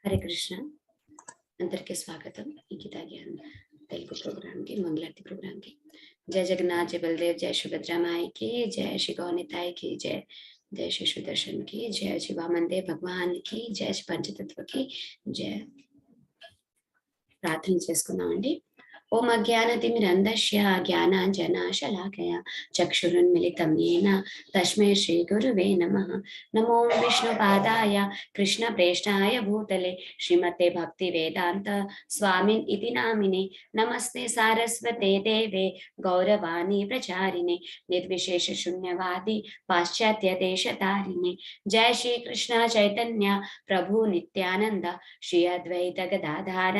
హరే కృష్ణ. అందరికీ స్వాగతం ఈ గీతా జ్ఞాన్ తెలుగు ప్రోగ్రామ్ కి, మంగళారతి ప్రోగ్రామ్ కి. జయ జగన్నాథ్, జయ బలదేవ్, జయ సుభద్రామాయి की जय, श्री गौनिताई की जय, जय श्री सुदर्शन की जय, श्री वामनदेव भगवान की जय, श्री पंचतत्व की जय. ప్రార్థన చేసుకుందామండి. ఓం అజ్ఞానతిమిరంధస్య జ్ఞానాంజనశలాకయా చక్షురున్మిళితం येन తస్మై శ్రీ గురువే నమః. నమో విష్ణుపాదాయ కృష్ణప్రేష్ఠాయ భూతలే శ్రీమతే భక్తి వేదాంత స్వామిన్ ఇతి నామినే. నమస్తే సారస్వతే దేవే గౌరవాణి ప్రచారిణే నిర్విశేష శూన్యవాది పాశ్చాత్య దేశతారిణే. జయ శ్రీ కృష్ణ చైతన్య ప్రభు నిత్యానంద శ్రీ అద్వైత గదాధార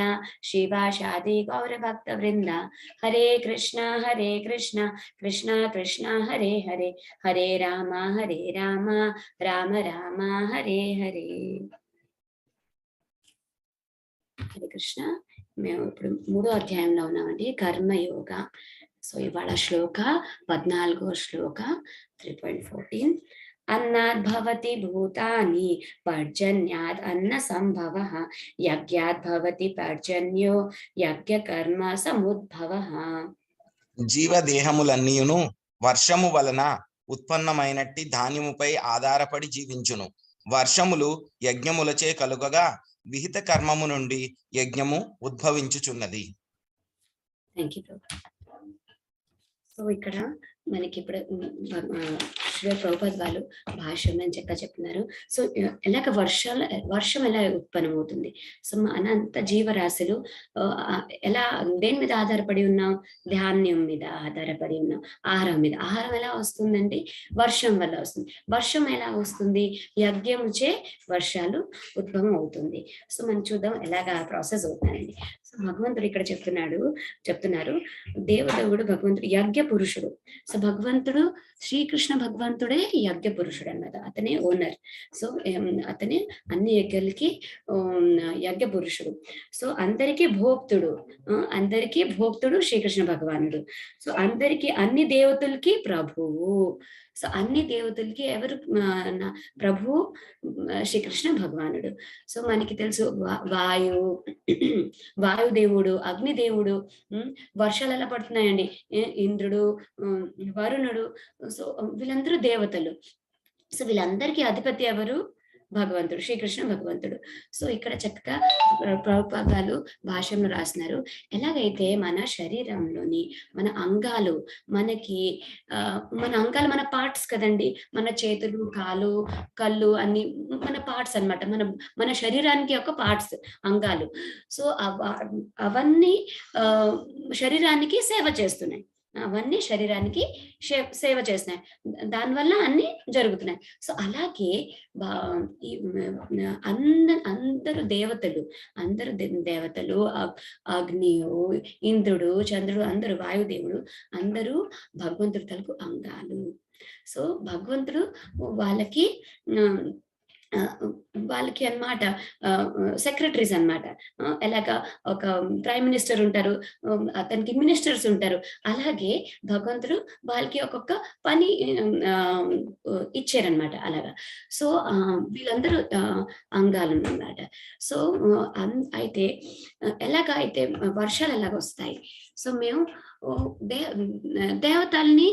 శ్రీవాసాది గౌరభక్త వృంద. హరే కృష్ణ కృష్ణ కృష్ణ హరే హరే, హరే రామ రామ రామ హరే హరే. హరే కృష్ణ. మేము ఇప్పుడు 3వ అధ్యాయంలో ఉన్నామండి, కర్మయోగ. సో ఇవాళ శ్లోక 14వ శ్లోక 3.14. అన్నాద్భవతి భూతాని పర్జన్యాద్ అన్న సంభవః, యజ్ఞాద్ భవతి పర్జన్యో యజ్ఞ కర్మ సముద్భవః. జీవదేహములన్నీయును వర్షము వలన ఉత్పన్నమైనట్టి ధాన్యముపై ఆధారపడి జీవించును. వర్షములు యజ్ఞములచే కలుగగా విహిత కర్మము నుండి యజ్ఞము ఉద్భవించుచున్నది. సో ఇక్కడ మనకి ఇప్పుడు శ్రీ ప్రభుపాద్ వాళ్ళు భాష్యం చక్కగా చెప్తున్నారు. సో ఎలాగ వర్షం ఎలా ఉత్పన్నమవుతుంది. సో అనంత జీవరాశులు ఎలా దేని మీద ఆధారపడి ఉన్నాం, ధాన్యం మీద ఆధారపడి ఉన్నాం, ఆహారం మీద. ఆహారం ఎలా వస్తుందండి, వర్షం వల్ల వస్తుంది. వర్షం ఎలా వస్తుంది, యజ్ఞముచే వర్షాలు ఉద్భవం అవుతుంది. సో మనం చూద్దాం ఎలాగా ప్రాసెస్ అవుతుందండి. సో భగవంతుడు ఇక్కడ చెప్తున్నారు దేవదేవుడు భగవంతుడు యజ్ఞ పురుషుడు. సో భగవంతుడు శ్రీకృష్ణ భగవంతుడే యజ్ఞ పురుషుడు అన్నమాట. అతనే ఓనర్. సో అతనే అన్ని యజ్ఞలకి యజ్ఞ పురుషుడు. సో అందరికీ భోక్తుడు శ్రీకృష్ణ భగవానుడు. సో అందరికీ అన్ని దేవతలకి ప్రభువు. సో అన్ని దేవతలకి ఎవరు ప్రభువు, శ్రీకృష్ణ భగవానుడు. సో మనకి తెలుసు వాయుదేవుడు, అగ్నిదేవుడు, వర్షాలు ఎలా పడుతున్నాయండి, ఇంద్రుడు, వరుణుడు. సో వీళ్ళందరూ దేవతలు. సో వీళ్ళందరికీ అధిపతి ఎవరు, భగవంతుడు, శ్రీకృష్ణ భగవంతుడు. సో ఇక్కడ చక్కగా ప్రభుపాదాలు భాష్యంలో రాస్తున్నారు. ఎలాగైతే మన శరీరంలోని మన అంగాలు మన పార్ట్స్ కదండి, మన చేతులు, కాలు, కళ్ళు అన్ని మన పార్ట్స్ అన్నమాట. మన శరీరానికి ఒక పార్ట్స్, అంగాలు. సో అవన్నీ శరీరానికి సేవ చేస్తున్నాయి. దానివల్ల అన్ని జరుగుతున్నాయి. సో అలాగే అందరు దేవతలు అగ్నియు, ఇంద్రుడు, చంద్రుడు, అందరూ వాయుదేవుడు, అందరూ భగవంతుడి తలకు అంగాలు. సో భగవంతుడు వాళ్ళకి అన్నమాట సెక్రటరీస్ అన్నమాట. ఎలాగా ఒక ప్రైమ్ మినిస్టర్ ఉంటారు, అతనికి మినిస్టర్స్ ఉంటారు. అలాగే భగవంతుడు వాళ్ళకి ఒక్కొక్క పని ఇచ్చారనమాట. అలాగా సో వీళ్ళందరూ అంగాలు అన్నమాట. సో అయితే అయితే వర్షాలు ఎలాగ వస్తాయి. సో మేము దేవతల్ని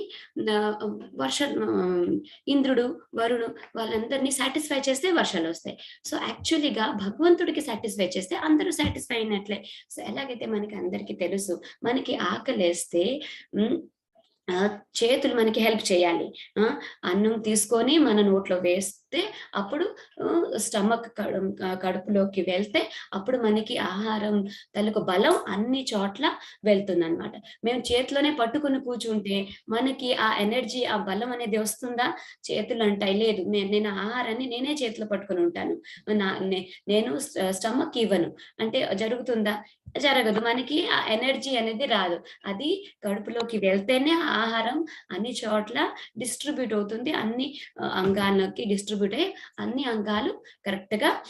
ఇంద్రుడు, వరుణు వాళ్ళందరినీ సాటిస్ఫై చేస్తే వర్షాలు వస్తాయి. సో యాక్చువల్లీగా భగవంతుడికి సాటిస్ఫై చేస్తే అందరూ సాటిస్ఫై అయినట్లే. సో ఎలాగైతే మనకి అందరికీ తెలుసు, మనకి ఆకలేస్తే చేతులు మనకి హెల్ప్ చేయాలి. అన్నం తీసుకొని మన నోట్లో వేస్తే అప్పుడు స్టమక్ కడుపులోకి వెళ్తే అప్పుడు మనకి ఆహారం తలకు బలం అన్ని చోట్ల వెళ్తుంది అనమాట. మేము చేతిలోనే పట్టుకుని కూర్చుంటే మనకి ఆ ఎనర్జీ, ఆ బలం అనేది వస్తుందా? చేతులు అంటాయి లేదు, నేను ఆహారాన్ని నేనే చేతిలో పట్టుకుని ఉంటాను, నేను స్టమక్ ఇవ్వను అంటే జరుగుతుందా? జరగదు. మనకి ఆ ఎనర్జీ అనేది రాదు. అది కడుపులోకి వెళ్తేనే ఆహారం అన్ని చోట్ల డిస్ట్రిబ్యూట్ అవుతుంది. అన్ని అంగాల్లోకి డిస్ట్రిబ్యూట్ అయ్యి అన్ని అంగాలు కరెక్ట్‌గా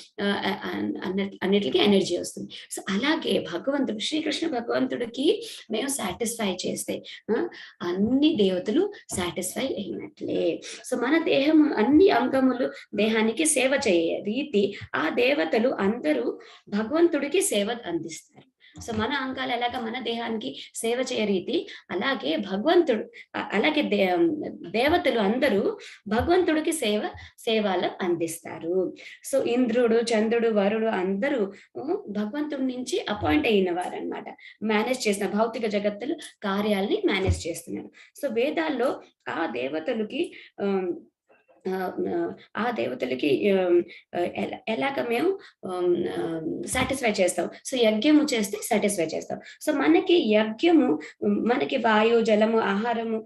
అన్నిట్లికి ఎనర్జీ వస్తుంది. సో, అలాగే భగవంతుడు శ్రీకృష్ణ భగవంతుడికి మేము సాటిస్ఫై చేస్తే ఆ! అన్ని దేవతలు సాటిస్ఫై అయినట్లే. సో, మన దేహము అన్ని అంగములు దేహానికి సేవ చేయే రీతి ఆ దేవతలు అందరూ భగవంతుడికి సేవ అందిస్తారు. సో, మన అంగాలు ఎలాగా మన దేహానికి సేవ చేయ రీతి అలాగే భగవంతుడు అలాగే దేవతలు అందరూ భగవంతుడికి సేవలు అందిస్తారు. సో, ఇంద్రుడు, చంద్రుడు, వరుడు అందరూ భగవంతుడి నుంచి అపాయింట్ అయిన వారనమాట. మేనేజ్ చేసిన భౌతిక జగత్తులు కార్యాలని మేనేజ్ చేస్తున్నారు. సో, వేదాల్లో ఆ దేవతలకి ఆహ్, ఆ దేవతలకి ఎలాగ మేము సాటిస్ఫై చేస్తాం. సో, యజ్ఞము చేస్తే సాటిస్ఫై చేస్తాం. సో, మనకి యజ్ఞము మనకి వాయు, జలము, ఆహారము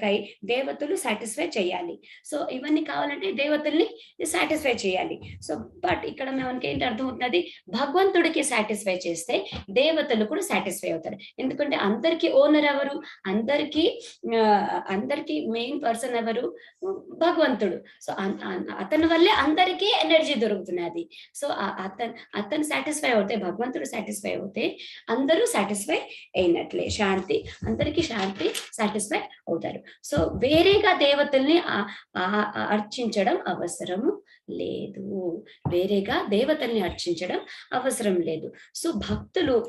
కై దేవతలు సాటిస్ఫై చేయాలి. సో, ఇవన్నీ కావాలంటే దేవతల్ని సాటిస్ఫై చేయాలి. సో, బట్ ఇక్కడ మనకేంటి అర్థమవుతున్నది భగవంతుడికి సాటిస్ఫై చేస్తే దేవతలు కూడా సాటిస్ఫై అవుతారు. ఎందుకంటే అందరికి ఓనర్ ఎవరు? అందరికి మెయిన్ పర్సన్ ఎవరు? భగవంతుడు. సో, అతని వల్లే అందరికీ ఎనర్జీ దొరుకుతున్నది. సో, అతను సాటిస్ఫై అవుతే భగవంతుడు సాటిస్ఫై అవుతే అందరూ సాటిస్ఫై అయినట్లే. అందరికీ శాంతి సాటిస్ఫై అవుతారు. సో, వేరేగా దేవతల్ని అర్చించడం అవసరము లేదు. వేరేగా దేవతల్ని అర్చించడం అవసరం లేదు. సో,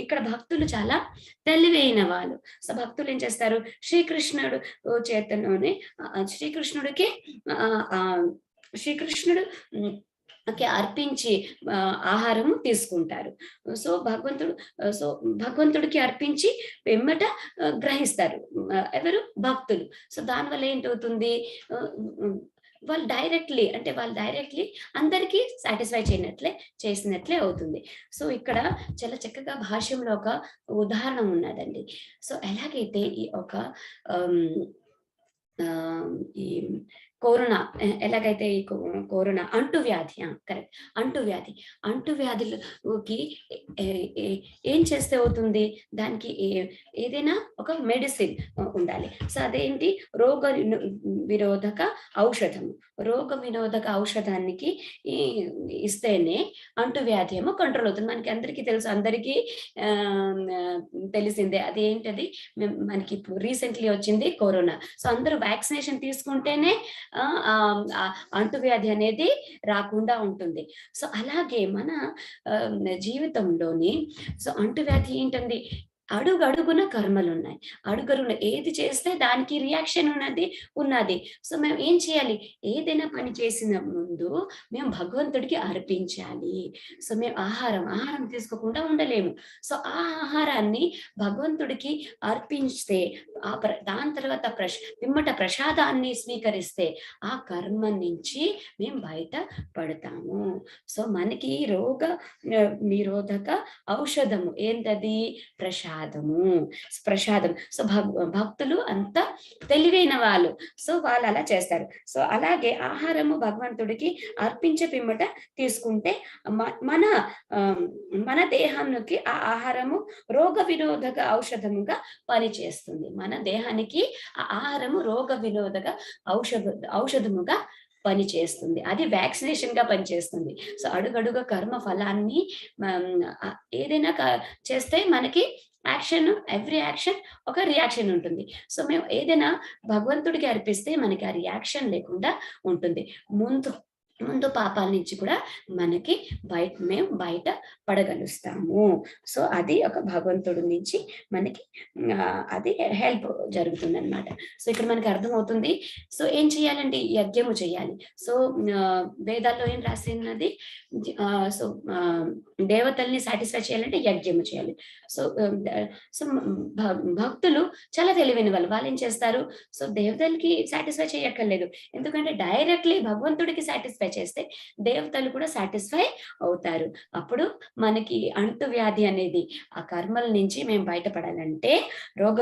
ఇక్కడ భక్తులు చాలా తెలివైన వాళ్ళు. సో, భక్తులు ఏం చేస్తారు? శ్రీకృష్ణుడు చేతలోనే శ్రీకృష్ణుడికి శ్రీకృష్ణుడు అర్పించి ఆహారము తీసుకుంటారు. సో, భగవంతుడికి అర్పించి వెమ్మట గ్రహిస్తారు. ఎవరు? భక్తులు. సో, దానివల్ల ఏంటవుతుంది? వాళ్ళు డైరెక్ట్లీ అందరికీ సాటిస్ఫై చేసినట్లే అవుతుంది. సో, ఇక్కడ చాలా చక్కగా భాష్యంలో ఒక ఉదాహరణ ఉన్నదండి. సో, ఎలాగైతే ఈ ఒక ఈ కరోనా ఎలాగైతే ఈ కరోనా అంటువ్యాధి కరెక్ట్. అంటువ్యాధులకి ఏం చేస్తే అవుతుంది? దానికి ఏదైనా ఒక మెడిసిన్ ఉండాలి. సో, అదేంటి? విరోధక ఔషధము. ఔషధానికి ఇస్తేనే అంటువ్యాధి ఏమో కంట్రోల్ అవుతుంది. మనకి అందరికీ తెలుసు. అందరికీ తెలిసిందే. అదేంటది? మనకి ఇప్పుడు రీసెంట్లీ వచ్చింది కరోనా. సో, అందరూ వ్యాక్సినేషన్ తీసుకుంటేనే అంటువ్యాధి అనేది రాకుండా ఉంటుంది. సో, అలాగే మన జీవితంలోని అంటువ్యాధి ఏంటండి? అడుగడుగున కర్మలున్నాయి. అడుగడుగున ఏది చేస్తే దానికి రియాక్షన్ ఉన్నది. సో, మేము ఏం చేయాలి? ఏదైనా పని చేసిన ముందు మేము భగవంతుడికి అర్పించాలి. సో, మేము ఆహారం తీసుకోకుండా ఉండలేము. సో, ఆ ఆహారాన్ని భగవంతుడికి అర్పిస్తే దాని తర్వాత పిమ్మట ప్రసాదాన్ని స్వీకరిస్తే ఆ కర్మ నుంచి మేము బయట పడతాము. సో, మనకి నిరోధక ఔషధము ఏంటది? ప్రసాదం. సో, భక్తులు అంత తెలివైన వాళ్ళు. సో, వాళ్ళు అలా చేస్తారు. సో, అలాగే ఆహారము భగవంతుడికి అర్పించే పిమ్మట తీసుకుంటే మన దేహానికి ఆ ఆహారము రోగ విరోధక ఔషధముగా పనిచేస్తుంది. మన దేహానికి ఆ ఆహారము రోగ విరోధక ఔషధముగా పనిచేస్తుంది. అది వ్యాక్సినేషన్ గా పనిచేస్తుంది. సో, అడుగడుగ కర్మ ఫలాన్ని ఏదైనా చేస్తే మనకి ఎవ్రీ యాక్షన్ ఒక రియాక్షన్ ఉంటుంది. సో, మేము ఏదైనా భగవంతుడికి అర్పిస్తే మనకి ఆ రియాక్షన్ లేకుండా ఉంటుంది. ముందు పాపాల నుంచి కూడా మేము బయట పడగలుస్తాము. సో, అది ఒక భగవంతుడి నుంచి మనకి అది హెల్ప్ జరుగుతుందన్నమాట. సో, ఇక్కడ మనకి అర్థమవుతుంది. సో, ఏం చేయాలండి? యజ్ఞము చేయాలి. సో, వేదాల్లో ఏం రాసినది? సో, దేవతల్ని సాటిస్ఫై చేయాలంటే యజ్ఞము చేయాలి. సో, భక్తులు చాలా తెలివైన వాళ్ళు. వాళ్ళేం చేస్తారు? సో, దేవతలకి సాటిస్ఫై చేయక్కర్లేదు. ఎందుకంటే డైరెక్ట్‌లీ భగవంతుడికి సాటిస్ఫై చేస్తే దేవతలు కూడా సాటిస్ఫై అవుతారు. అప్పుడు మనకి అంటువ్యాధి అనేది ఆ కర్మల నుంచి మేము బయటపడాలంటే రోగ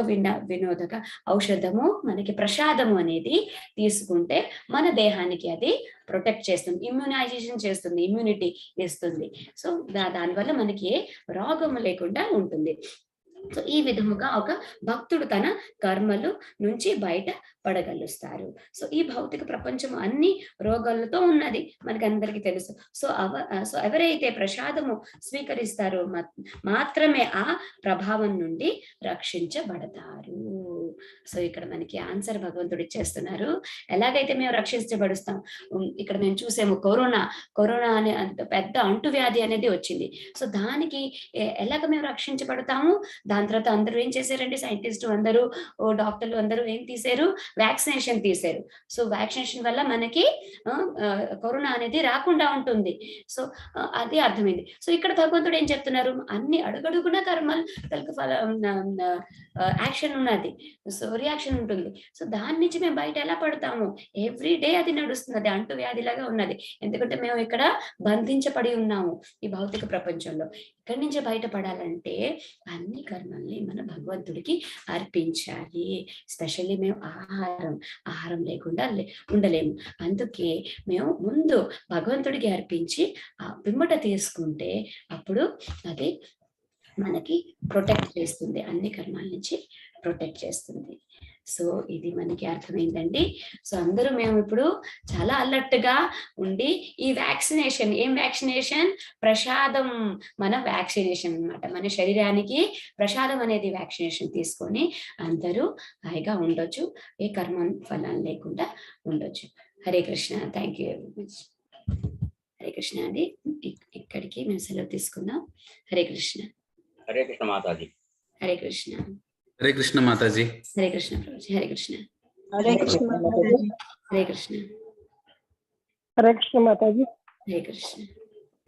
వినోదక ఔషధము మనకి ప్రసాదము అనేది తీసుకుంటే మన దేహానికి అది ప్రొటెక్ట్ చేస్తుంది, ఇమ్యూనైజేషన్ చేస్తుంది, ఇమ్యూనిటీ ఇస్తుంది. సో దానివల్ల మనకి ఏ రోగము లేకుండా ఉంటుంది. సో ఈ విధముగా ఒక భక్తుడు తన కర్మలు నుంచి బయట పడగలుస్తారు. సో ఈ భౌతిక ప్రపంచం అన్ని రోగాలతో ఉన్నది, మనకి అందరికీ తెలుసు. సో ఎవరైతే ప్రసాదము స్వీకరిస్తారో మాత్రమే ఆ ప్రభావం నుండి రక్షించబడతారు. సో ఇక్కడ మనకి ఆన్సర్ భగవంతుడు ఇచ్చేస్తున్నారు. ఎలాగైతే మేము రక్షించబడుస్తాం, ఇక్కడ మేము చూసాము కరోనా అనే పెద్ద అంటువ్యాధి అనేది వచ్చింది. సో దానికి ఎలాగ మేము రక్షించబడతాము? దాని తర్వాత అందరూ ఏం చేశారండి, సైంటిస్టు అందరూ, డాక్టర్లు అందరూ ఏం తీశారు, వ్యాక్సినేషన్ తీశారు. సో వ్యాక్సినేషన్ వల్ల మనకి కరోనా అనేది రాకుండా ఉంటుంది. సో అది అర్థమైంది. సో ఇక్కడ భగవంతుడు ఏం చెప్తున్నారు, అన్ని అడుగడుగున కర్మలు యాక్షన్ ఉన్నది, సో రియాక్షన్ ఉంటుంది. సో దాని నుంచి మేము బయట ఎలా పడతాము? ఎవ్రీ డే అది నడుస్తుంది, అది అంటువ్యాధిలాగా ఉన్నది. ఎందుకంటే మేము ఇక్కడ బంధించబడి ఉన్నాము ఈ భౌతిక ప్రపంచంలో. ఇక్కడి నుంచి బయటపడాలంటే అన్ని కర్మల్ని మన భగవంతుడికి అర్పించాలి. స్పెషల్లీ మేము ఆహారం లేకుండా ఉండలేము. అందుకే మేము ముందు భగవంతుడికి అర్పించి ఆ పిమ్మట తీసుకుంటే అప్పుడు అది మనకి ప్రొటెక్ట్ చేస్తుంది, అన్ని కర్మాల నుంచి ప్రొటెక్ట్ చేస్తుంది. సో ఇది మనకి అర్థమైందండి. సో అందరూ మేము ఇప్పుడు చాలా అలర్ట్గా ఉండి ఈ వ్యాక్సినేషన్, ఏం వ్యాక్సినేషన్? ప్రసాదం, మన వ్యాక్సినేషన్ అన్నమాట. మన శరీరానికి ప్రసాదం అనేది వ్యాక్సినేషన్ తీసుకొని అందరూ హాయిగా ఉండొచ్చు, ఏ కర్మ ఫలం లేకుండా ఉండొచ్చు. Hare Krishna. Thank you very much. Hare Krishna అండి. ఇక్కడికి మేము సెలవు తీసుకుందాం. హరే కృష్ణ. హరే కృష్ణ మాతాజీ. హరే కృష్ణ. హరే కృష్ణ మాతాజీ. హరే కృష్ణ ప్రభుజీ. హరే కృష్ణ. హరే కృష్ణ మాతాజీ. హరే కృష్ణ. హరే కృష్ణ మాతాజీ. హరే కృష్ణ.